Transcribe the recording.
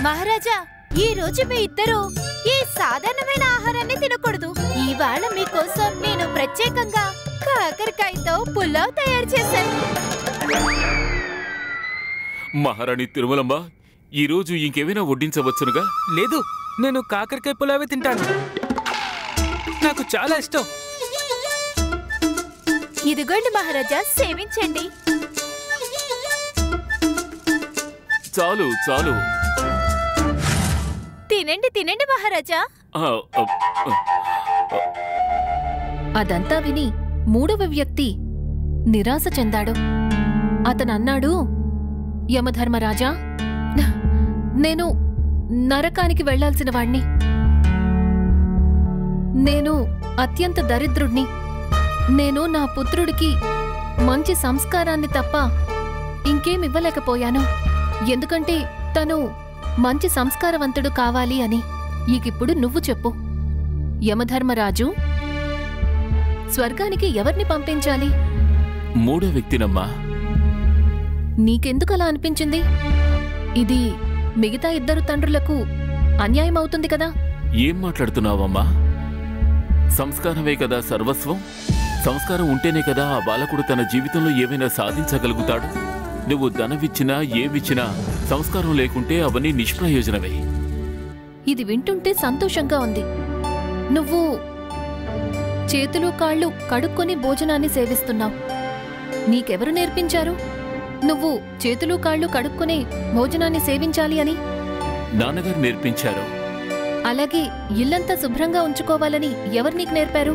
మహారాజా, ఈ రోజు మీ ఇద్దరు ఈ సాధారణమైన ఆహారాన్ని తినకూడదు. ఇవాళ మీకోసం నేను ప్రత్యేకంగా కాకరకాయతో పులావ్ తయారు చేశాను. మహారాణి తిరుమలమ్మ, ఈరోజు ఇంకేమైనా వడ్డించవచ్చునుగా? లేదు, నేను కాకరకాయ పులావే తింటాను. నాకు చాలా ఇష్టం. ఇదిగోండి మహారాజా, సేవించండి. చాలు చాలు. తినండి తినండి మహారాజా. అదంతా విని మూడవ వ్యక్తి నిరాశ చెందాడు. అతనన్నాడు, యమధర్మరాజా, నేను నరకానికి వెళ్లాల్సిన వాణ్ణి. నేను అత్యంత దరిద్రుణ్ణి. నేను నా పుత్రుడికి మంచి సంస్కారాన్ని తప్ప ఇంకేమివ్వలేకపోయాను. ఎందుకంటే తను మంచి సంస్కారవంతుడు కావాలి అని. ఈకిప్పుడు నువ్వు చెప్పు, యమధర్మరాజు స్వర్గానికి ఎవరిని పంపించాలి? మూడో వ్యక్తినమ్మా. నీకెందుకలా అనిపించింది? ఇది మిగతా ఇద్దరు తండ్రులకు అన్యాయమవుతుంది కదా. ఏం మాట్లాడుతున్నావమ్మా? సంస్కారమే కదా సర్వస్వం. సంస్కారం ఉంటేనే కదా ఆ బాలకుడు తన జీవితంలో ఏమైనా సాధించగలుగుతాడు. నువ్వు ధనమిచ్చినా ఏమిచ్చినా సంస్కారం లేకుంటే అవన్నీ నిష్ప్రయోజనమే. ఇది వింటుంటే సంతోషంగా ఉంది. నువ్వు చేతులు కాళ్ళు కడుక్కొని భోజనాన్ని సేవిస్తున్నావు. నీకెవరు నేర్పించారు నువ్వు చేతులు కాళ్ళు కడుక్కొని భోజనాన్ని సేవించాలి అని? నాన్నగారు నేర్పించారు. అలాగే ఇల్లంతా శుభ్రంగా ఉంచుకోవాలని ఎవరు నీకు నేర్పారు?